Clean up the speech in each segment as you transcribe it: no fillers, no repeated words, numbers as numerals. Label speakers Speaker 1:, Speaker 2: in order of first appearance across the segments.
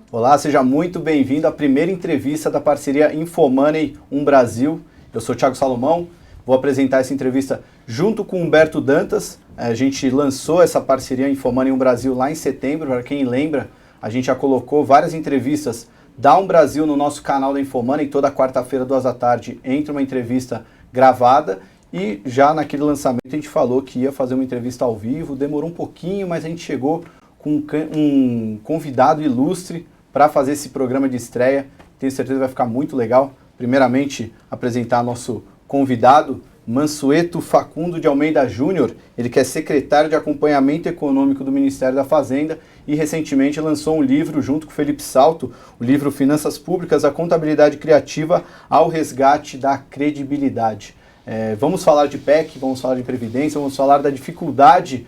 Speaker 1: Olá, seja muito bem-vindo à primeira entrevista da parceria Infomoney Brasil. Eu sou o Thiago Salomão, vou apresentar essa entrevista junto com Humberto Dantas. A gente lançou essa parceria Infomoney Brasil lá em setembro. Para quem lembra, a gente já colocou várias entrevistas da Brasil no nosso canal da Infomoney. Toda quarta-feira, 2 da tarde, entra uma entrevista gravada. E já naquele lançamento a gente falou que ia fazer uma entrevista ao vivo. Demorou um pouquinho, mas a gente chegou com um convidado ilustre para fazer esse programa de estreia. Tenho certeza que vai ficar muito legal. Primeiramente, apresentar nosso convidado, Mansueto Facundo de Almeida Júnior. Ele que é secretário de Acompanhamento Econômico do Ministério da Fazenda e recentemente lançou um livro junto com o Felipe Salto, o livro Finanças Públicas, a Contabilidade Criativa ao Resgate da Credibilidade. Vamos falar de PEC, vamos falar de Previdência, vamos falar da dificuldade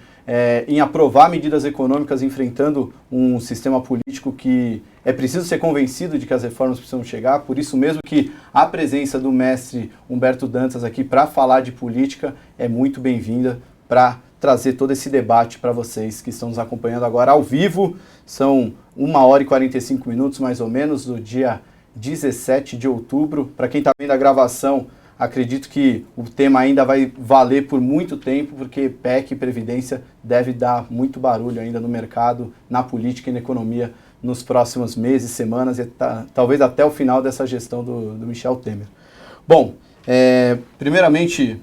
Speaker 1: em aprovar medidas econômicas enfrentando um sistema político que é preciso ser convencido de que as reformas precisam chegar. Por isso mesmo que a presença do mestre Humberto Dantas aqui para falar de política é muito bem-vinda para trazer todo esse debate para vocês que estão nos acompanhando agora ao vivo. São 1h45 mais ou menos do dia 17 de outubro. Para quem está vendo a gravação, acredito que o tema ainda vai valer por muito tempo, porque PEC e Previdência deve dar muito barulho ainda no mercado, na política e na economia nos próximos meses, semanas e talvez até o final dessa gestão do Michel Temer. Bom, primeiramente,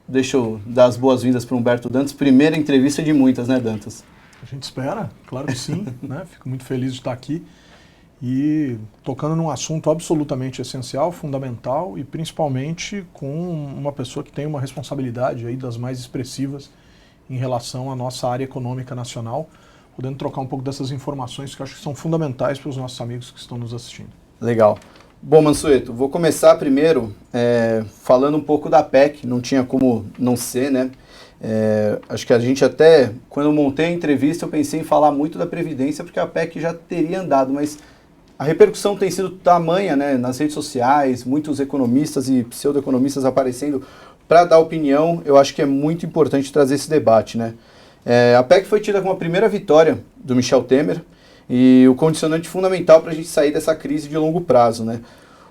Speaker 1: deixa eu dar as boas-vindas para o Humberto Dantas. Primeira entrevista de muitas, né, Dantas?
Speaker 2: A gente espera, claro que sim, né? Fico muito feliz de estar aqui. E tocando num assunto absolutamente essencial, fundamental e principalmente com uma pessoa que tem uma responsabilidade aí das mais expressivas em relação à nossa área econômica nacional, podendo trocar um pouco dessas informações que eu acho que são fundamentais para os nossos amigos que estão nos assistindo.
Speaker 1: Legal. Bom, Mansueto, vou começar primeiro falando um pouco da PEC, não tinha como não ser, né? Acho que a gente até, quando eu montei a entrevista, eu pensei em falar muito da Previdência, porque a PEC já teria andado, mas a repercussão tem sido tamanha, né, nas redes sociais, muitos economistas e pseudo-economistas aparecendo para dar opinião. Eu acho que é muito importante trazer esse debate, né? A PEC foi tida como a primeira vitória do Michel Temer e o condicionante fundamental para a gente sair dessa crise de longo prazo, né?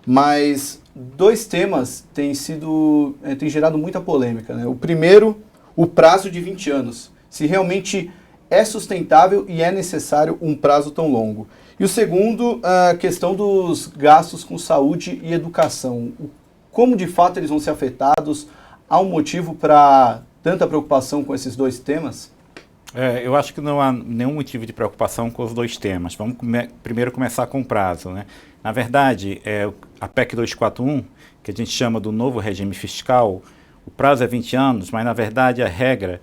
Speaker 1: Mas dois temas têm gerado muita polêmica, né? O primeiro, o prazo de 20 anos. Se realmente é sustentável e é necessário um prazo tão longo. E o segundo, a questão dos gastos com saúde e educação. Como de fato eles vão ser afetados? Há um motivo para tanta preocupação com esses dois temas?
Speaker 3: Eu acho que não há nenhum motivo de preocupação com os dois temas. Vamos primeiro começar com o prazo, né? Na verdade, a PEC 241, que a gente chama do novo regime fiscal, o prazo é 20 anos, mas na verdade a regra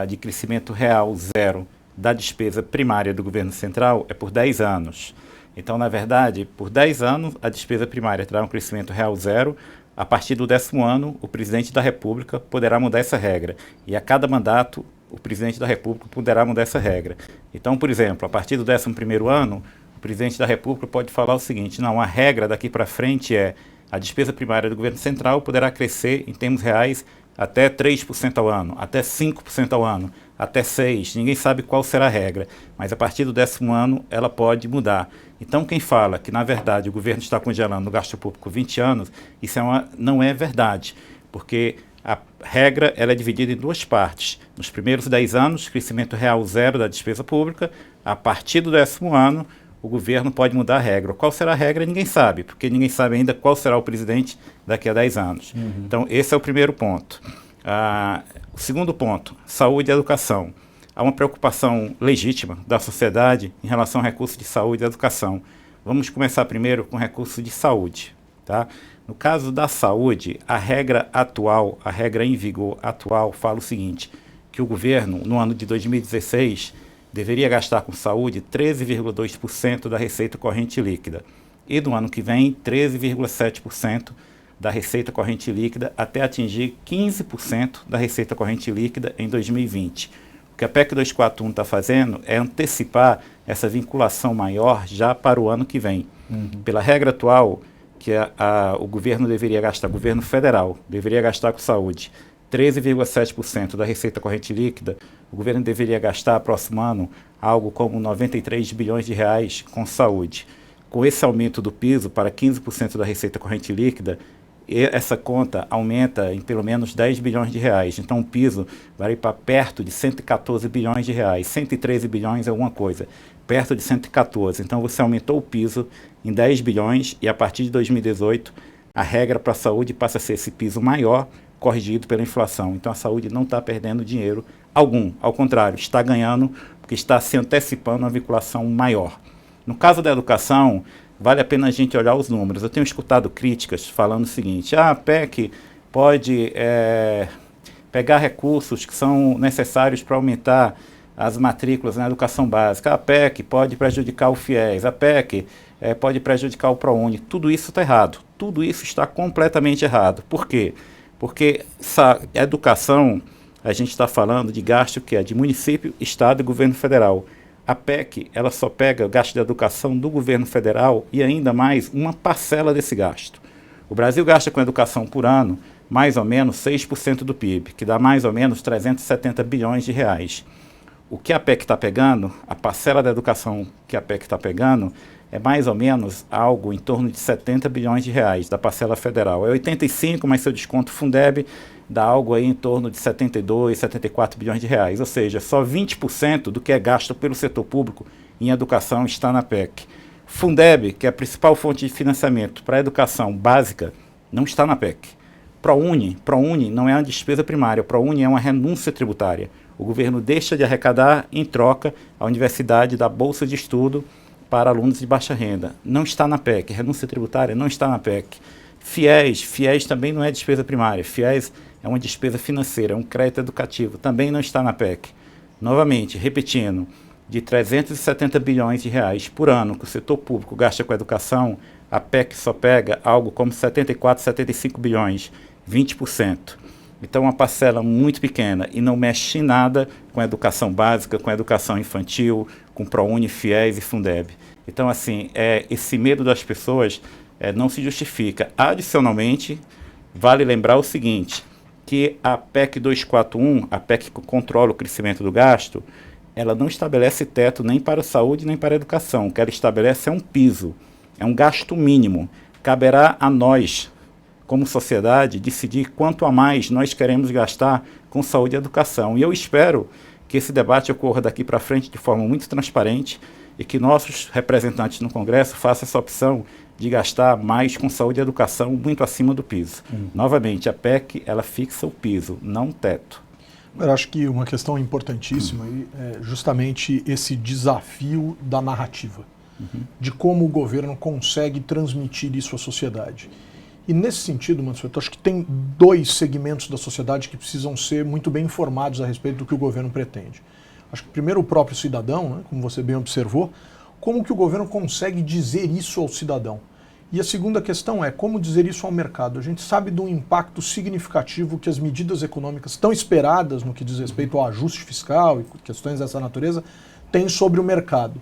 Speaker 3: de crescimento real zero da despesa primária do governo central é por 10 anos. Então, na verdade, por 10 anos, a despesa primária terá um crescimento real zero. A partir do 10º ano, o presidente da República poderá mudar essa regra. E a cada mandato, o presidente da República poderá mudar essa regra. Então, por exemplo, a partir do 11º ano, o presidente da República pode falar o seguinte: não, a regra daqui para frente é a despesa primária do governo central poderá crescer em termos reais até 3% ao ano, até 5% ao ano, até 6%, ninguém sabe qual será a regra, mas a partir do 10º ano ela pode mudar. Então quem fala que na verdade o governo está congelando o gasto público 20 anos, isso não é verdade, porque a regra ela é dividida em duas partes. Nos primeiros 10 anos, crescimento real zero da despesa pública, a partir do 10º ano, o governo pode mudar a regra. Qual será a regra? Ninguém sabe, porque ninguém sabe ainda qual será o presidente daqui a 10 anos. Então, esse é o primeiro ponto. O segundo ponto, saúde e educação. Há uma preocupação legítima da sociedade em relação ao recurso de saúde e educação. Vamos começar primeiro com o recurso de saúde, tá? No caso da saúde, a regra em vigor atual fala o seguinte, que o governo, no ano de 2016, deveria gastar com saúde 13,2% da receita corrente líquida. E no ano que vem, 13,7% da receita corrente líquida até atingir 15% da receita corrente líquida em 2020. O que a PEC 241 está fazendo é antecipar essa vinculação maior já para o ano que vem. Pela regra atual, que o governo federal deveria gastar com saúde 13,7% da receita corrente líquida, o governo deveria gastar, próximo ano, algo como 93 bilhões de reais com saúde. com esse aumento do piso para 15% da receita corrente líquida, essa conta aumenta em pelo menos 10 bilhões de reais. Então o piso vai para perto de 114 bilhões de reais. 113 bilhões é alguma coisa, perto de 114. Então você aumentou o piso em 10 bilhões e a partir de 2018 a regra para a saúde passa a ser esse piso maior, corrigido pela inflação. Então a saúde não está perdendo dinheiro algum, ao contrário, está ganhando porque está se antecipando a uma vinculação maior. No caso da educação, vale a pena a gente olhar os números. Eu tenho escutado críticas falando o seguinte: a PEC pode pegar recursos que são necessários para aumentar as matrículas na educação básica, a PEC pode prejudicar o FIES, a PEC pode prejudicar o ProUni. Tudo isso está errado, tudo isso está completamente errado. Por quê? Porque essa educação, a gente está falando de gasto que é de município, estado e governo federal. A PEC, ela só pega o gasto de educação do governo federal e ainda mais uma parcela desse gasto. O Brasil gasta com educação por ano mais ou menos 6% do PIB, que dá mais ou menos 370 bilhões de reais. O que a PEC está pegando, a parcela da educação que a PEC está pegando, é mais ou menos algo em torno de 70 bilhões de reais da parcela federal. É 85, mas seu desconto Fundeb dá algo aí em torno de 72, 74 bilhões de reais. Ou seja, só 20% do que é gasto pelo setor público em educação está na PEC. Fundeb, que é a principal fonte de financiamento para a educação básica, não está na PEC. ProUni não é uma despesa primária, ProUni é uma renúncia tributária. O governo deixa de arrecadar, em troca, a universidade dá bolsa de estudo para alunos de baixa renda. Não está na PEC. Renúncia tributária não está na PEC. FIES também não é despesa primária. FIES é uma despesa financeira, é um crédito educativo. Também não está na PEC. Novamente, repetindo, de 370 bilhões de reais por ano que o setor público gasta com a educação, a PEC só pega algo como 74, 75 bilhões, 20%. Então, uma parcela muito pequena e não mexe em nada com a educação básica, com a educação infantil, com ProUni, FIES e Fundeb. Então, assim, esse medo das pessoas não se justifica. Adicionalmente, vale lembrar o seguinte, que a PEC 241, a PEC que controla o crescimento do gasto, ela não estabelece teto nem para a saúde nem para a educação. O que ela estabelece é um piso, é um gasto mínimo. Caberá a nós, como sociedade, decidir quanto a mais nós queremos gastar com saúde e educação. E eu espero que esse debate ocorra daqui para frente de forma muito transparente e que nossos representantes no Congresso façam essa opção de gastar mais com saúde e educação muito acima do piso. Novamente, a PEC, ela fixa o piso, não o teto.
Speaker 2: Eu acho que uma questão importantíssima é justamente esse desafio da narrativa, de como o governo consegue transmitir isso à sociedade. E nesse sentido, Mansueto, acho que tem dois segmentos da sociedade que precisam ser muito bem informados a respeito do que o governo pretende. Acho que primeiro o próprio cidadão, né, como você bem observou, como que o governo consegue dizer isso ao cidadão. E a segunda questão é como dizer isso ao mercado. A gente sabe do impacto significativo que as medidas econômicas tão esperadas no que diz respeito ao ajuste fiscal e questões dessa natureza têm sobre o mercado.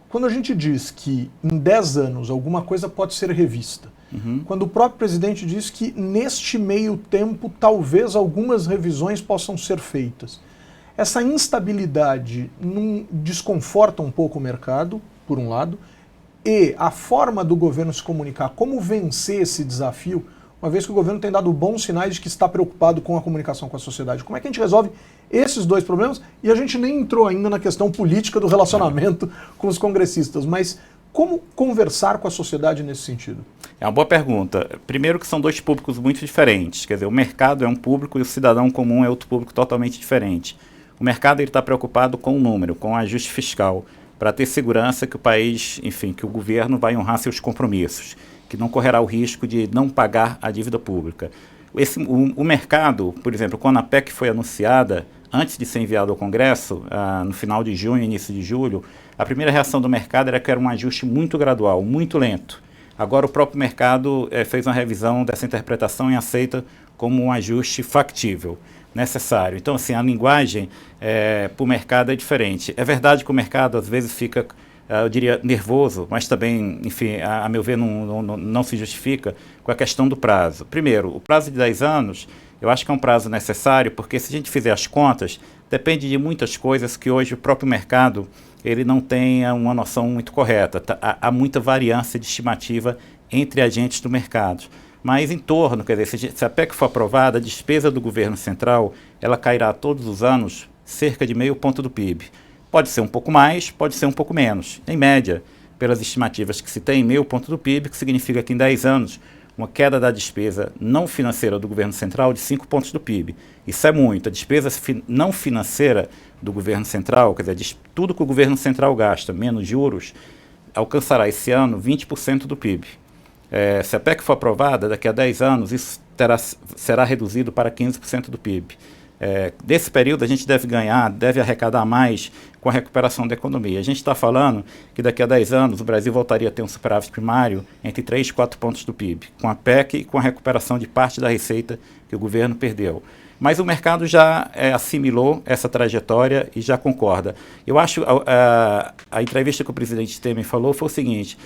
Speaker 2: Quando a gente diz que em 10 anos alguma coisa pode ser revista, quando o próprio presidente diz que neste meio tempo talvez algumas revisões possam ser feitas, essa instabilidade desconforta um pouco o mercado, por um lado, e a forma do governo se comunicar, como vencer esse desafio, uma vez que o governo tem dado bons sinais de que está preocupado com a comunicação com a sociedade. Como é que a gente resolve esses dois problemas? E a gente nem entrou ainda na questão política do relacionamento com os congressistas, mas como conversar com a sociedade nesse sentido?
Speaker 3: É uma boa pergunta. Primeiro que são dois públicos muito diferentes. Quer dizer, o mercado é um público e o cidadão comum é outro público totalmente diferente. O mercado está preocupado com o número, com o ajuste fiscal, para ter segurança que o país, enfim, que o governo vai honrar seus compromissos, que não correrá o risco de não pagar a dívida pública. O mercado, por exemplo, quando a PEC foi anunciada, antes de ser enviado ao Congresso, no final de junho, início de julho, a primeira reação do mercado era que era um ajuste muito gradual, muito lento. Agora o próprio mercado fez uma revisão dessa interpretação e aceita como um ajuste factível, necessário. Então, assim, a linguagem para o mercado é diferente. É verdade que o mercado às vezes fica, eu diria, nervoso, mas também, enfim, a meu ver, não se justifica com a questão do prazo. Primeiro, o prazo de 10 anos, eu acho que é um prazo necessário, porque se a gente fizer as contas, depende de muitas coisas que hoje o próprio mercado ele não tem uma noção muito correta. Há muita variância de estimativa entre agentes do mercado. Mas em torno, quer dizer, se a PEC for aprovada, a despesa do governo central, ela cairá todos os anos cerca de 0,5 ponto do PIB. Pode ser um pouco mais, pode ser um pouco menos. Em média, pelas estimativas que se tem, 0,5 ponto do PIB, que significa que em 10 anos, uma queda da despesa não financeira do governo central de 5 pontos do PIB. Isso é muito. A despesa não financeira do governo central, quer dizer, tudo que o governo central gasta, menos juros, alcançará esse ano 20% do PIB. Se a PEC for aprovada, daqui a 10 anos, isso será reduzido para 15% do PIB. Desse período, a gente deve arrecadar mais com a recuperação da economia. A gente está falando que daqui a 10 anos o Brasil voltaria a ter um superávit primário entre 3 e 4 pontos do PIB, com a PEC e com a recuperação de parte da receita que o governo perdeu. Mas o mercado já assimilou essa trajetória e já concorda. Eu acho a entrevista que o presidente Temer falou foi o seguinte,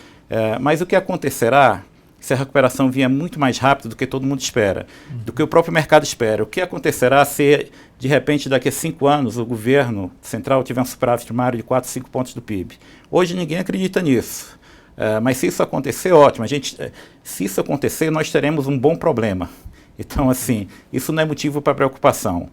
Speaker 3: mas o que acontecerá se a recuperação vier muito mais rápido do que todo mundo espera, do que o próprio mercado espera? O que acontecerá se, de repente, daqui a 5 anos, o governo central tiver um superávit primário de 4, 5 pontos do PIB? Hoje ninguém acredita nisso. Mas se isso acontecer, ótimo. Se isso acontecer, nós teremos um bom problema. Então, assim, isso não é motivo para preocupação.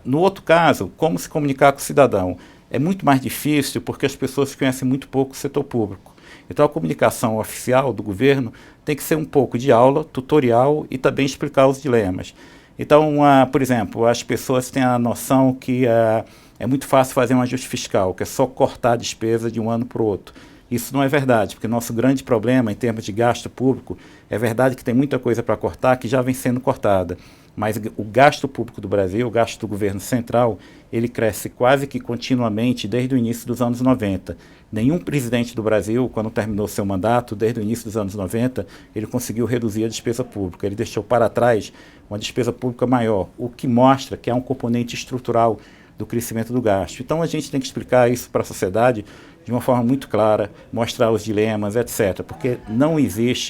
Speaker 3: No outro caso, como se comunicar com o cidadão? É muito mais difícil porque as pessoas conhecem muito pouco o setor público. Então, a comunicação oficial do governo tem que ser um pouco de aula, tutorial e também explicar os dilemas. Então, por exemplo, as pessoas têm a noção que é muito fácil fazer um ajuste fiscal, que é só cortar a despesa de um ano para o outro. Isso não é verdade, porque nosso grande problema em termos de gasto público, é verdade que tem muita coisa para cortar que já vem sendo cortada, mas o gasto público do Brasil, o gasto do governo central, ele cresce quase que continuamente desde o início dos anos 90. Nenhum presidente do Brasil, quando terminou seu mandato, desde o início dos anos 90, ele conseguiu reduzir a despesa pública. Ele deixou para trás uma despesa pública maior, o que mostra que há um componente estrutural do crescimento do gasto. Então a gente tem que explicar isso para a sociedade de uma forma muito clara, mostrar os dilemas, etc. Porque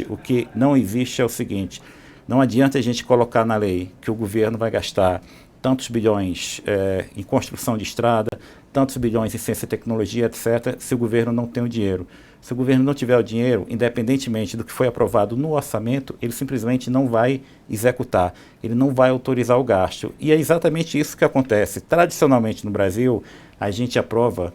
Speaker 3: o que não existe é o seguinte, não adianta a gente colocar na lei que o governo vai gastar tantos bilhões em construção de estrada, tantos bilhões em ciência e tecnologia, etc., se o governo não tem o dinheiro. Se o governo não tiver o dinheiro, independentemente do que foi aprovado no orçamento, ele simplesmente não vai executar, ele não vai autorizar o gasto. E é exatamente isso que acontece. Tradicionalmente no Brasil, a gente aprovava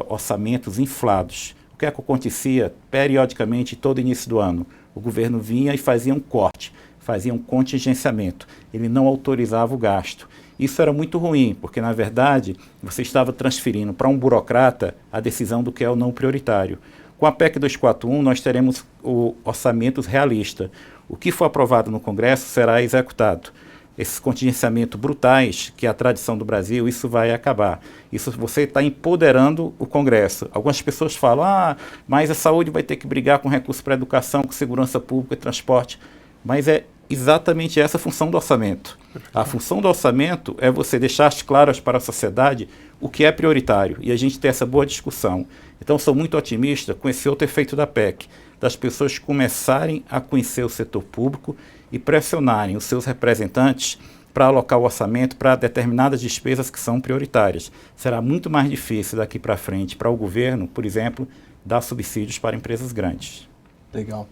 Speaker 3: orçamentos inflados. O que acontecia periodicamente todo início do ano? O governo vinha e fazia um corte, fazia um contingenciamento. Ele não autorizava o gasto. Isso era muito ruim, porque, na verdade, você estava transferindo para um burocrata a decisão do que é o não prioritário. Com a PEC 241, nós teremos orçamentos realistas. O que for aprovado no Congresso será executado. Esses contingenciamentos brutais, que é a tradição do Brasil, isso vai acabar. Isso você está empoderando o Congresso. Algumas pessoas falam, mas a saúde vai ter que brigar com recursos para a educação, com segurança pública e transporte. Mas é exatamente essa a função do orçamento. A função do orçamento é você deixar claras para a sociedade o que é prioritário e a gente ter essa boa discussão. Então, sou muito otimista com esse outro efeito da PEC, das pessoas começarem a conhecer o setor público e pressionarem os seus representantes para alocar o orçamento para determinadas despesas que são prioritárias. Será muito mais difícil daqui para frente para o governo, por exemplo, dar subsídios para empresas grandes.
Speaker 1: Legal.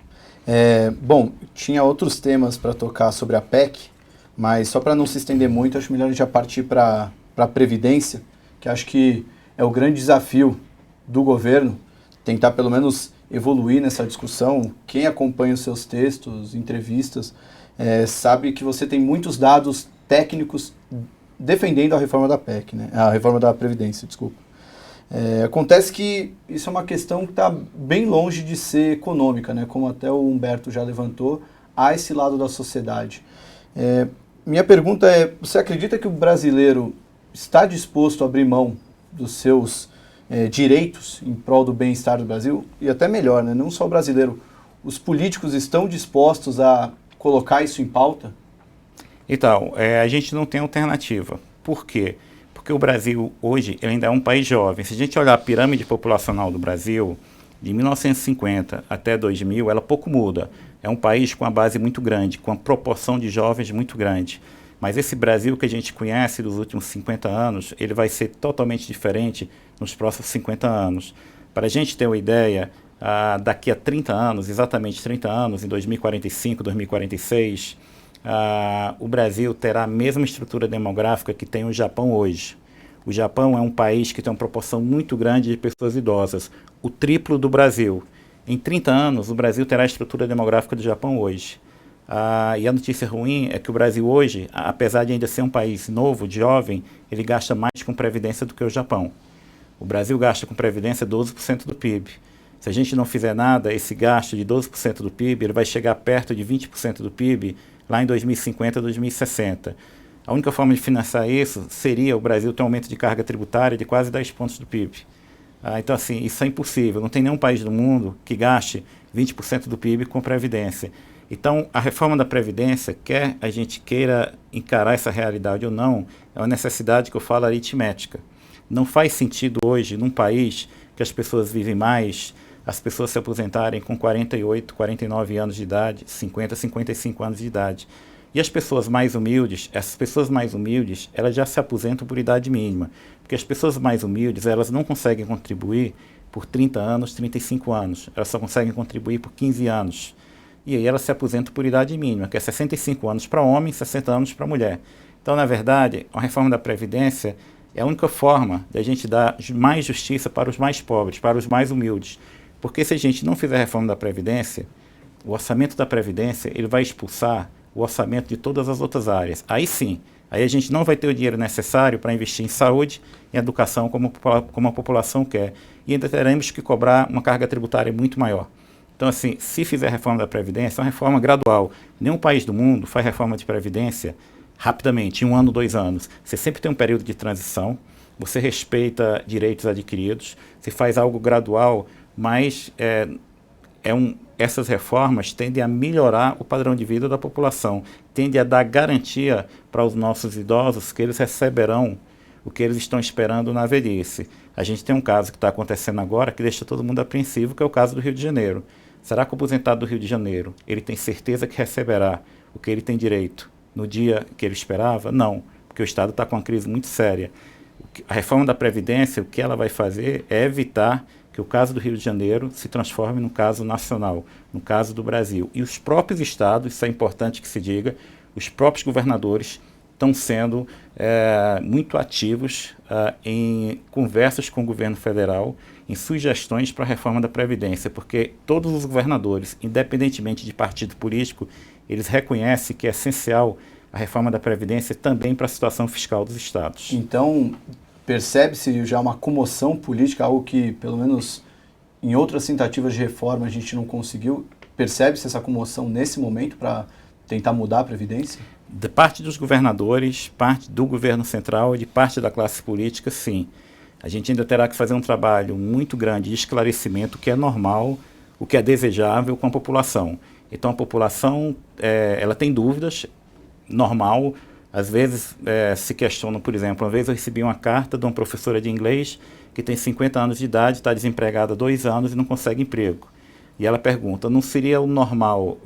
Speaker 1: Bom, tinha outros temas para tocar sobre a PEC, mas só para não se estender muito, acho melhor a gente já partir para a Previdência, que acho que é o grande desafio do governo, tentar pelo menos evoluir nessa discussão. Quem acompanha os seus textos, entrevistas, sabe que você tem muitos dados técnicos defendendo a reforma da PEC, né? A reforma da Previdência, desculpa. Acontece que isso é uma questão que está bem longe de ser econômica, né? Como até o Humberto já levantou, há esse lado da sociedade. Minha pergunta é, você acredita que o brasileiro está disposto a abrir mão dos seus direitos em prol do bem-estar do Brasil? E até melhor, né? Não só o brasileiro, os políticos estão dispostos a colocar isso em pauta?
Speaker 3: Então, a gente não tem alternativa. Por quê? Porque o Brasil hoje ainda é um país jovem. Se a gente olhar a pirâmide populacional do Brasil, de 1950 até 2000, ela pouco muda. É um país com uma base muito grande, com uma proporção de jovens muito grande. Mas esse Brasil que a gente conhece dos últimos 50 anos, ele vai ser totalmente diferente nos próximos 50 anos. Para a gente ter uma ideia, daqui a 30 anos, exatamente 30 anos, em 2045, 2046, o Brasil terá a mesma estrutura demográfica que tem o Japão hoje. O Japão é um país que tem uma proporção muito grande de pessoas idosas, o triplo do Brasil. Em 30 anos, o Brasil terá a estrutura demográfica do Japão hoje. E a notícia ruim é que o Brasil hoje, apesar de ainda ser um país novo, jovem, ele gasta mais com previdência do que o Japão. O Brasil gasta com previdência 12% do PIB. Se a gente não fizer nada, esse gasto de 12% do PIB ele vai chegar perto de 20% do PIB lá em 2050, 2060. A única forma de financiar isso seria o Brasil ter um aumento de carga tributária de quase 10 pontos do PIB. Então, assim, isso é impossível. Não tem nenhum país do mundo que gaste 20% do PIB com previdência. Então, a reforma da Previdência, quer a gente queira encarar essa realidade ou não, é uma necessidade que eu falo aritmética. Não faz sentido hoje, num país que as pessoas vivem mais, as pessoas se aposentarem com 48, 49 anos de idade, 50, 55 anos de idade. E as pessoas mais humildes, essas pessoas mais humildes, elas já se aposentam por idade mínima. Porque as pessoas mais humildes, elas não conseguem contribuir por 30 anos, 35 anos. Elas só conseguem contribuir por 15 anos. E aí elas se aposentam por idade mínima, que é 65 anos para homem, 60 anos para mulher. Então, na verdade, a reforma da Previdência é a única forma de a gente dar mais justiça para os mais pobres, para os mais humildes. Porque se a gente não fizer a reforma da Previdência, o orçamento da Previdência ele vai expulsar o orçamento de todas as outras áreas. Aí sim, aí a gente não vai ter o dinheiro necessário para investir em saúde e educação como a população quer. E ainda teremos que cobrar uma carga tributária muito maior. Então, assim, se fizer a reforma da Previdência, é uma reforma gradual. Nenhum país do mundo faz reforma de Previdência rapidamente, em 1 ano, 2 anos. Você sempre tem um período de transição, você respeita direitos adquiridos, você faz algo gradual, mas essas reformas tendem a melhorar o padrão de vida da população, tendem a dar garantia para os nossos idosos que eles receberão o que eles estão esperando na velhice. A gente tem um caso que está acontecendo agora que deixa todo mundo apreensivo, que é o caso do Rio de Janeiro. Será que o aposentado do Rio de Janeiro, ele tem certeza que receberá o que ele tem direito no dia que ele esperava? Não, porque o Estado está com uma crise muito séria. A reforma da Previdência, o que ela vai fazer é evitar que o caso do Rio de Janeiro se transforme num caso nacional, no caso do Brasil. E os próprios estados, isso é importante que se diga, os próprios governadores estão sendo muito ativos em conversas com o governo federal, em sugestões para a reforma da Previdência, porque todos os governadores, independentemente de partido político, eles reconhecem que é essencial a reforma da Previdência também para a situação fiscal dos estados.
Speaker 1: Então, percebe-se já uma comoção política, algo que, pelo menos em outras tentativas de reforma, a gente não conseguiu. Percebe-se essa comoção nesse momento para tentar mudar a Previdência?
Speaker 3: De parte dos governadores, parte do governo central e de parte da classe política, sim. A gente ainda terá que fazer um trabalho muito grande de esclarecimento, o que é normal, o que é desejável com a população. Então, a população ela tem dúvidas, normal. Às vezes se questionam, por exemplo, uma vez eu recebi uma carta de uma professora de inglês que tem 50 anos de idade, está desempregada há 2 anos e não consegue emprego. E ela pergunta, não seria o normal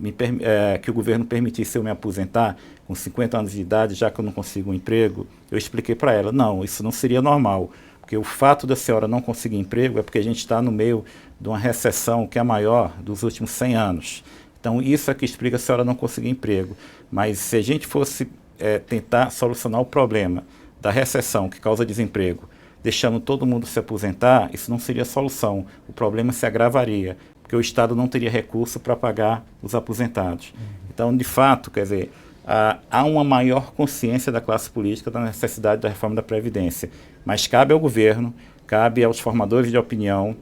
Speaker 3: que o governo permitisse eu me aposentar com 50 anos de idade, já que eu não consigo um emprego? Eu expliquei para ela, não, isso não seria normal, porque o fato da senhora não conseguir emprego é porque a gente está no meio de uma recessão que é a maior dos últimos 100 anos. Então, isso é que explica a senhora não conseguir emprego. Mas se a gente fosse tentar solucionar o problema da recessão que causa desemprego, deixando todo mundo se aposentar, isso não seria solução. O problema se agravaria, porque o Estado não teria recurso para pagar os aposentados. Então, de fato, quer dizer, há uma maior consciência da classe política da necessidade da reforma da Previdência. Mas cabe ao governo, cabe aos formadores de opinião,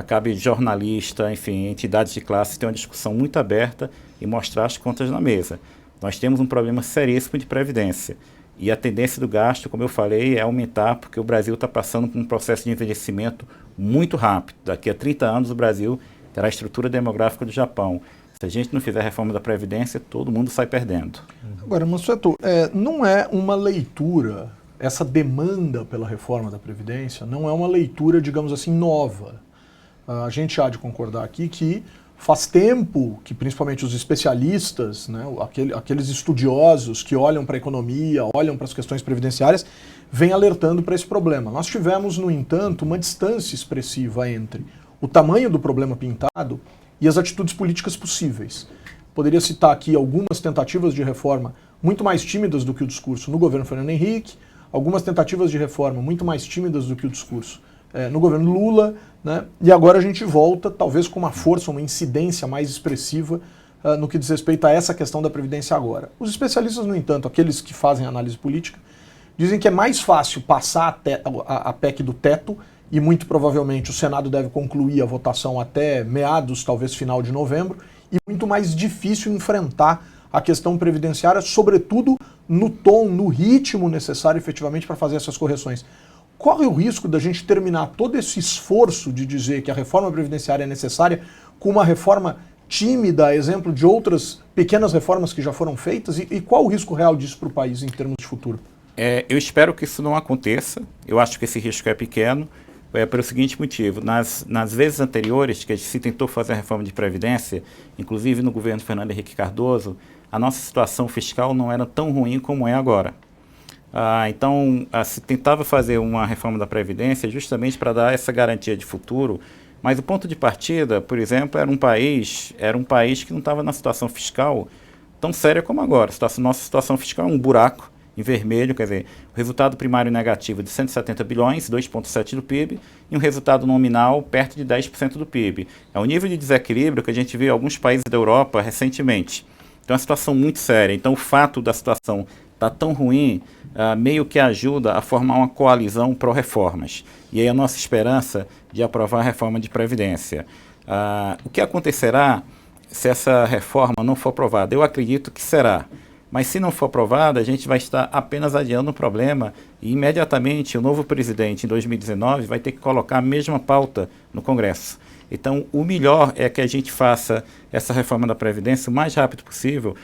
Speaker 3: cabe jornalista, enfim, entidades de classe ter uma discussão muito aberta e mostrar as contas na mesa. Nós temos um problema seríssimo de previdência. E a tendência do gasto, como eu falei, é aumentar, porque o Brasil está passando por um processo de envelhecimento muito rápido. Daqui a 30 anos o Brasil terá a estrutura demográfica do Japão. Se a gente não fizer a reforma da Previdência, todo mundo sai perdendo.
Speaker 2: Agora, Mansueto, não é uma leitura, essa demanda pela reforma da Previdência, não é uma leitura, digamos assim, nova. A gente há de concordar aqui que Faz tempo que, principalmente os especialistas, né, aqueles estudiosos que olham para a economia, olham para as questões previdenciárias, vêm alertando para esse problema. Nós tivemos, no entanto, uma distância expressiva entre o tamanho do problema pintado e as atitudes políticas possíveis. Poderia citar aqui algumas tentativas de reforma muito mais tímidas do que o discurso no governo Fernando Henrique, algumas tentativas de reforma muito mais tímidas do que o discurso no governo Lula, né? E agora a gente volta, talvez com uma força, uma incidência mais expressiva no que diz respeito a essa questão da Previdência agora. Os especialistas, no entanto, aqueles que fazem análise política, dizem que é mais fácil passar a PEC do teto, e muito provavelmente o Senado deve concluir a votação até meados, talvez final de novembro, e muito mais difícil enfrentar a questão previdenciária, sobretudo no tom, no ritmo necessário efetivamente para fazer essas correções. Corre o risco da gente terminar todo esse esforço de dizer que a reforma previdenciária é necessária com uma reforma tímida, a exemplo de outras pequenas reformas que já foram feitas? E qual o risco real disso para o país em termos de futuro?
Speaker 3: Eu espero que isso não aconteça. Eu acho que esse risco é pequeno, pelo seguinte motivo. Nas vezes anteriores que se tentou fazer a reforma de Previdência, inclusive no governo Fernando Henrique Cardoso, a nossa situação fiscal não era tão ruim como é agora. Então, se tentava fazer uma reforma da Previdência justamente para dar essa garantia de futuro, mas o ponto de partida, por exemplo, era um país que não estava na situação fiscal tão séria como agora. Nossa situação fiscal é um buraco em vermelho, quer dizer, o resultado primário negativo de 170 bilhões, 2,7% do PIB, e um resultado nominal perto de 10% do PIB. É o nível de desequilíbrio que a gente viu em alguns países da Europa recentemente. Então, é uma situação muito séria. Então, o fato da situação estar tão ruim, meio que ajuda a formar uma coalizão pró-reformas. E aí a nossa esperança de aprovar a reforma de Previdência. O que acontecerá se essa reforma não for aprovada? Eu acredito que será. Mas se não for aprovada, a gente vai estar apenas adiando o problema e imediatamente o novo presidente, em 2019, vai ter que colocar a mesma pauta no Congresso. Então, o melhor é que a gente faça essa reforma da Previdência o mais rápido possível,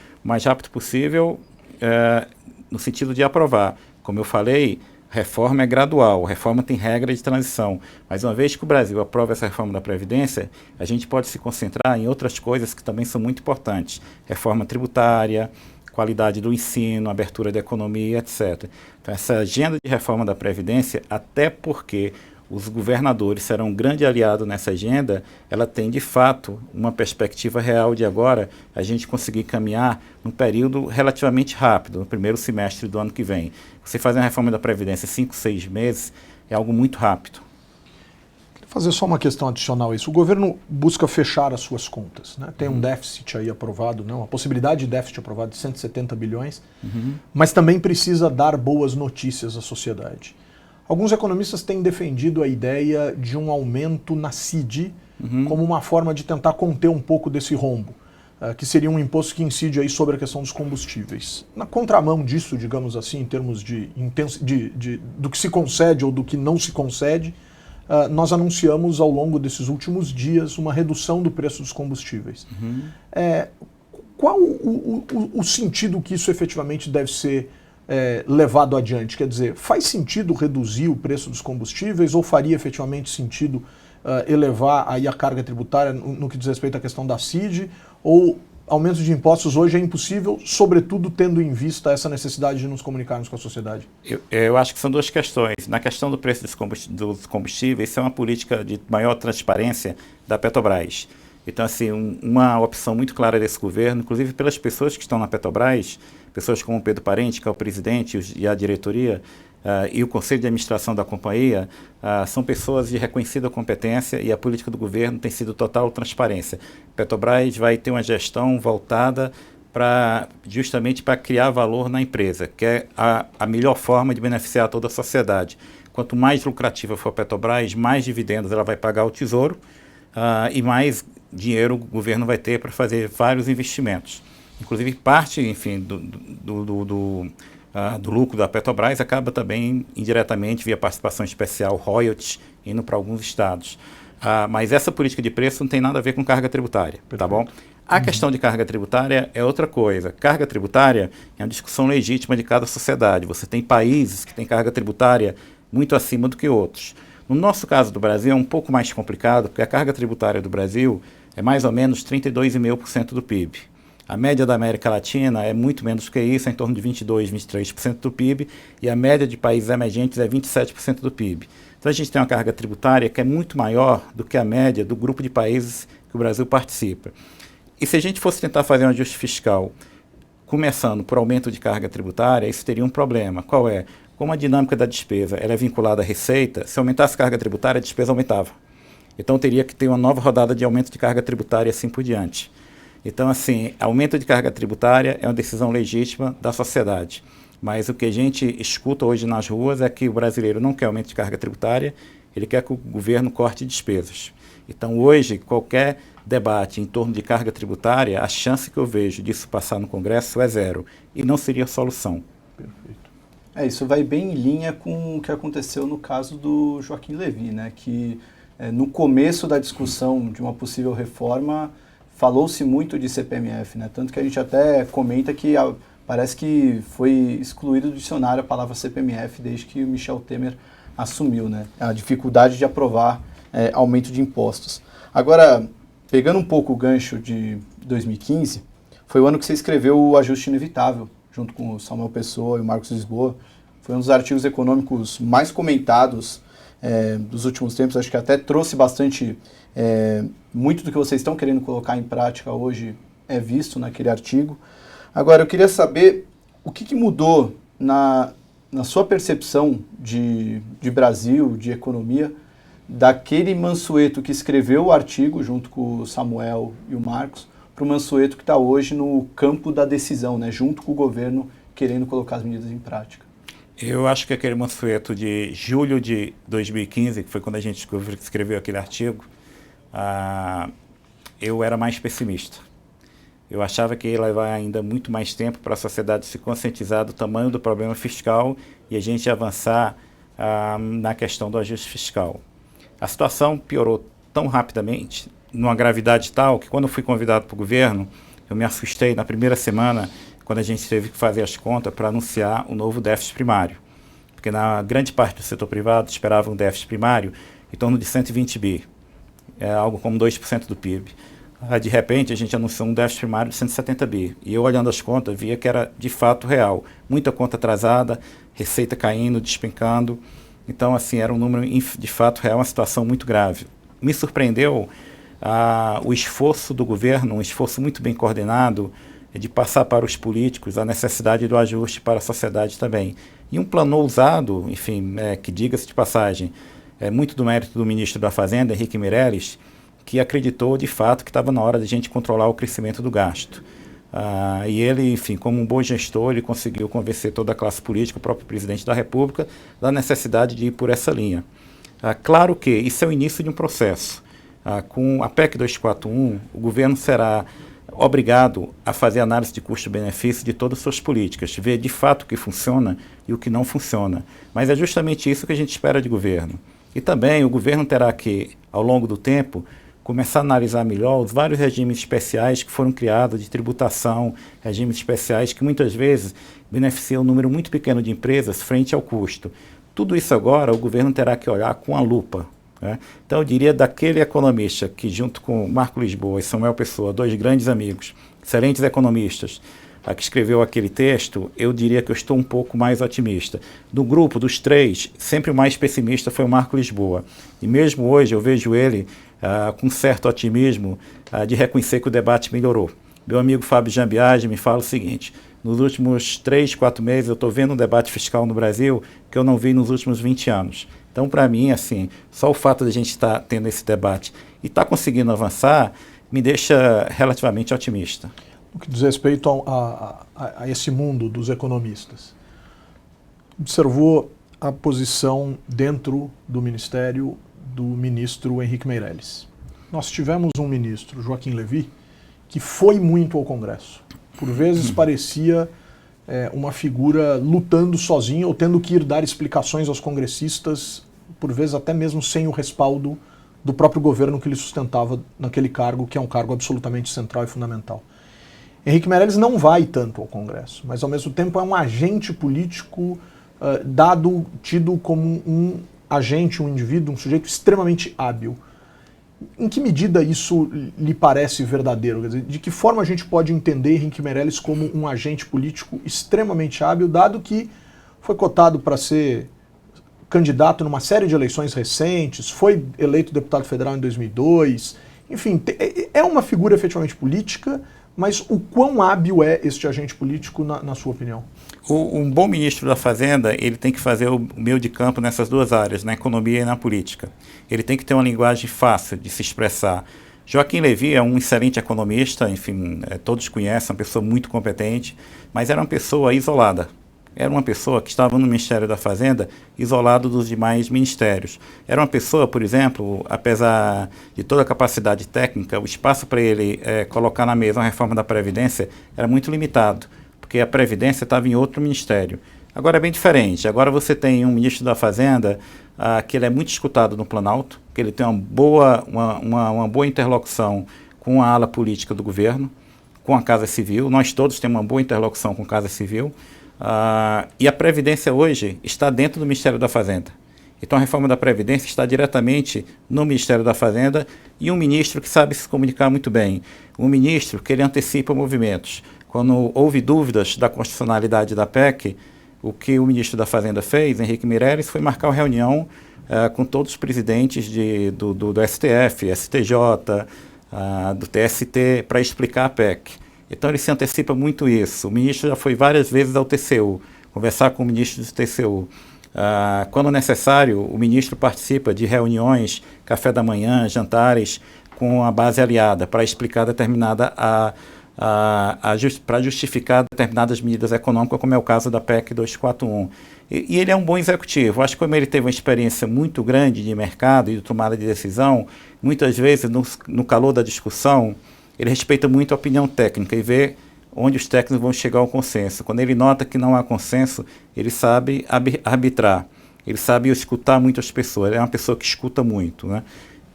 Speaker 3: no sentido de aprovar. Como eu falei, reforma é gradual, reforma tem regra de transição. Mas uma vez que o Brasil aprova essa reforma da Previdência, a gente pode se concentrar em outras coisas que também são muito importantes. Reforma tributária, qualidade do ensino, abertura da economia, etc. Então, essa agenda de reforma da Previdência, até porque os governadores serão um grande aliado nessa agenda, ela tem, de fato, uma perspectiva real de agora a gente conseguir caminhar num período relativamente rápido, no primeiro semestre do ano que vem. Você fazer uma reforma da Previdência em 5, 6 meses é algo muito rápido.
Speaker 2: Queria fazer só uma questão adicional a isso. O governo busca fechar as suas contas, né? Tem um déficit aí aprovado, né? Uma possibilidade de déficit aprovado de 170 bilhões, mas também precisa dar boas notícias à sociedade. Alguns economistas têm defendido a ideia de um aumento na CID como uma forma de tentar conter um pouco desse rombo, que seria um imposto que incide aí sobre a questão dos combustíveis. Na contramão disso, digamos assim, em termos do que se concede ou do que não se concede, nós anunciamos ao longo desses últimos dias uma redução do preço dos combustíveis. Qual o sentido que isso efetivamente deve ser levado adiante? Quer dizer, faz sentido reduzir o preço dos combustíveis ou faria efetivamente sentido elevar aí a carga tributária no que diz respeito à questão da CID? Ou aumento de impostos hoje é impossível, sobretudo tendo em vista essa necessidade de nos comunicarmos com a sociedade?
Speaker 3: Eu acho que são duas questões. Na questão do preço dos combustíveis, isso é uma política de maior transparência da Petrobras. Então, assim, uma opção muito clara desse governo, inclusive pelas pessoas que estão na Petrobras, pessoas como o Pedro Parente, que é o presidente, e a diretoria, e o conselho de administração da companhia, são pessoas de reconhecida competência e a política do governo tem sido total transparência. Petrobras vai ter uma gestão voltada justamente para criar valor na empresa, que é a melhor forma de beneficiar toda a sociedade. Quanto mais lucrativa for a Petrobras, mais dividendos ela vai pagar ao Tesouro e mais dinheiro o governo vai ter para fazer vários investimentos. Inclusive, parte, enfim, do lucro da Petrobras acaba também indiretamente via participação especial, royalties, indo para alguns estados. Mas essa política de preço não tem nada a ver com carga tributária, tá bom? A questão de carga tributária é outra coisa. Carga tributária é uma discussão legítima de cada sociedade. Você tem países que têm carga tributária muito acima do que outros. No nosso caso do Brasil é um pouco mais complicado, porque a carga tributária do Brasil é mais ou menos 32,5% do PIB. A média da América Latina é muito menos que isso, é em torno de 22%, 23% do PIB, e a média de países emergentes é 27% do PIB. Então a gente tem uma carga tributária que é muito maior do que a média do grupo de países que o Brasil participa. E se a gente fosse tentar fazer um ajuste fiscal, começando por aumento de carga tributária, isso teria um problema. Qual é? Como a dinâmica da despesa ela é vinculada à receita, se aumentasse a carga tributária, a despesa aumentava. Então teria que ter uma nova rodada de aumento de carga tributária e assim por diante. Então, assim, aumento de carga tributária é uma decisão legítima da sociedade. Mas o que a gente escuta hoje nas ruas é que o brasileiro não quer aumento de carga tributária, ele quer que o governo corte despesas. Então, hoje, qualquer debate em torno de carga tributária, a chance que eu vejo disso passar no Congresso é zero. E não seria solução.
Speaker 2: Perfeito.
Speaker 1: Isso vai bem em linha com o que aconteceu no caso do Joaquim Levy, né? Que no começo da discussão de uma possível reforma, falou-se muito de CPMF, né? Tanto que a gente até comenta que parece que foi excluído do dicionário a palavra CPMF desde que o Michel Temer assumiu, né? A dificuldade de aprovar aumento de impostos. Agora, pegando um pouco o gancho de 2015, foi o ano que você escreveu o Ajuste Inevitável, junto com o Samuel Pessoa e o Marcos Lisboa. Foi um dos artigos econômicos mais comentados dos últimos tempos. Acho que até trouxe bastante... muito do que vocês estão querendo colocar em prática hoje é visto naquele artigo. Agora, eu queria saber o que mudou na sua percepção de Brasil, de economia, daquele Mansueto que escreveu o artigo junto com o Samuel e o Marcos, para o Mansueto que está hoje no campo da decisão, né, junto com o governo querendo colocar as medidas em prática.
Speaker 3: Eu acho que aquele Mansueto de julho de 2015, que foi quando a gente escreveu aquele artigo, eu era mais pessimista. Eu achava que ia levar ainda muito mais tempo para a sociedade se conscientizar do tamanho do problema fiscal e a gente avançar na questão do ajuste fiscal. A situação piorou tão rapidamente, numa gravidade tal, que quando eu fui convidado para o governo, eu me assustei na primeira semana, quando a gente teve que fazer as contas para anunciar o novo déficit primário. Porque na grande parte do setor privado esperava um déficit primário em torno de 120 bi. É algo como 2% do PIB. De repente, a gente anunciou um déficit primário de 170 bi. E eu, olhando as contas, via que era de fato real. Muita conta atrasada, receita caindo, despencando. Então, assim, era um número de fato real, uma situação muito grave. Me surpreendeu o esforço do governo, um esforço muito bem coordenado, de passar para os políticos a necessidade do ajuste para a sociedade também. E um plano ousado, enfim, que diga-se de passagem, muito do mérito do ministro da Fazenda, Henrique Meirelles, que acreditou de fato que estava na hora de a gente controlar o crescimento do gasto. E ele, enfim, como um bom gestor, ele conseguiu convencer toda a classe política, o próprio presidente da República, da necessidade de ir por essa linha. Claro que isso é o início de um processo. Com a PEC 241, o governo será obrigado a fazer análise de custo-benefício de todas as suas políticas, ver de fato o que funciona e o que não funciona. Mas é justamente isso que a gente espera de governo. E também o governo terá que, ao longo do tempo, começar a analisar melhor os vários regimes especiais que foram criados de tributação, regimes especiais que muitas vezes beneficiam um número muito pequeno de empresas frente ao custo. Tudo isso agora o governo terá que olhar com a lupa. Né? Então eu diria daquele economista que junto com Marco Lisboa e Samuel Pessoa, dois grandes amigos, excelentes economistas, que escreveu aquele texto, eu diria que eu estou um pouco mais otimista. Do grupo dos três, sempre o mais pessimista foi o Marco Lisboa. E mesmo hoje eu vejo ele com certo otimismo de reconhecer que o debate melhorou. Meu amigo Fábio Jambiage me fala o seguinte: nos últimos 3, 4 meses eu estou vendo um debate fiscal no Brasil que eu não vi nos últimos 20 anos. Então, para mim, assim, só o fato de a gente estar tendo esse debate e estar conseguindo avançar me deixa relativamente otimista.
Speaker 2: No que diz respeito a esse mundo dos economistas, observou a posição dentro do Ministério do ministro Henrique Meirelles. Nós tivemos um ministro, Joaquim Levy, que foi muito ao Congresso. Por vezes parecia uma figura lutando sozinho ou tendo que ir dar explicações aos congressistas, por vezes até mesmo sem o respaldo do próprio governo que ele sustentava naquele cargo, que é um cargo absolutamente central e fundamental. Henrique Meirelles não vai tanto ao Congresso, mas ao mesmo tempo é um agente político tido como um agente, um indivíduo, um sujeito extremamente hábil. Em que medida isso lhe parece verdadeiro? Quer dizer, de que forma a gente pode entender Henrique Meirelles como um agente político extremamente hábil, dado que foi cotado para ser candidato numa série de eleições recentes, foi eleito deputado federal em 2002, enfim, é uma figura efetivamente política, mas o quão hábil é este agente político, na sua opinião?
Speaker 3: Um bom ministro da Fazenda, ele tem que fazer o meio de campo nessas duas áreas, na economia e na política. Ele tem que ter uma linguagem fácil de se expressar. Joaquim Levy é um excelente economista, enfim, todos conhecem, uma pessoa muito competente, mas era uma pessoa isolada. Era uma pessoa que estava no Ministério da Fazenda isolado dos demais ministérios. Era uma pessoa, por exemplo, apesar de toda a capacidade técnica, o espaço para ele colocar na mesa uma reforma da Previdência era muito limitado, porque a Previdência estava em outro ministério. Agora é bem diferente. Agora você tem um ministro da Fazenda que ele é muito escutado no Planalto, que ele tem uma boa interlocução com a ala política do governo, com a Casa Civil. Nós todos temos uma boa interlocução com a Casa Civil. E a Previdência hoje está dentro do Ministério da Fazenda. Então a reforma da Previdência está diretamente no Ministério da Fazenda e um ministro que sabe se comunicar muito bem. Um ministro que ele antecipa movimentos. Quando houve dúvidas da constitucionalidade da PEC, o que o ministro da Fazenda fez, Henrique Meirelles, foi marcar uma reunião com todos os presidentes do STF, STJ, do TST, para explicar a PEC. Então ele se antecipa muito isso. O ministro já foi várias vezes ao TCU, conversar com o ministro do TCU. Quando necessário, o ministro participa de reuniões, café da manhã, jantares, com a base aliada, para explicar determinada para justificar determinadas medidas econômicas, como é o caso da PEC 241. E ele é um bom executivo. Acho que como ele teve uma experiência muito grande de mercado e de tomada de decisão, muitas vezes, no calor da discussão, ele respeita muito a opinião técnica e vê onde os técnicos vão chegar ao consenso. Quando ele nota que não há consenso, ele sabe arbitrar, ele sabe escutar muito as pessoas, ele é uma pessoa que escuta muito, né?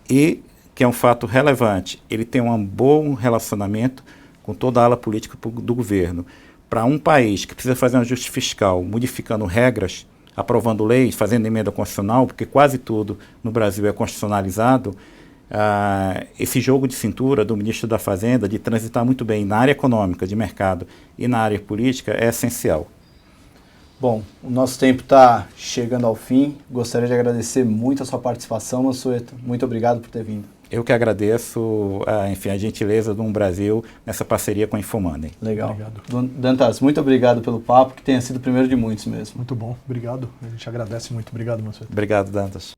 Speaker 3: E, que é um fato relevante, ele tem um bom relacionamento com toda a ala política do governo. Para um país que precisa fazer um ajuste fiscal, modificando regras, aprovando leis, fazendo emenda constitucional, porque quase tudo no Brasil é constitucionalizado, esse jogo de cintura do ministro da Fazenda, de transitar muito bem na área econômica, de mercado e na área política, é essencial.
Speaker 1: Bom, o nosso tempo está chegando ao fim. Gostaria de agradecer muito a sua participação, Mansueto. Muito obrigado por ter vindo.
Speaker 3: Eu que agradeço, enfim, a gentileza do Brasil nessa parceria com a Infomoney.
Speaker 1: Legal.
Speaker 2: Obrigado.
Speaker 1: Dantas, muito obrigado pelo papo, que tenha sido o primeiro de muitos mesmo.
Speaker 2: Muito bom, obrigado. A gente agradece muito. Obrigado, Mansueto.
Speaker 3: Obrigado, Dantas.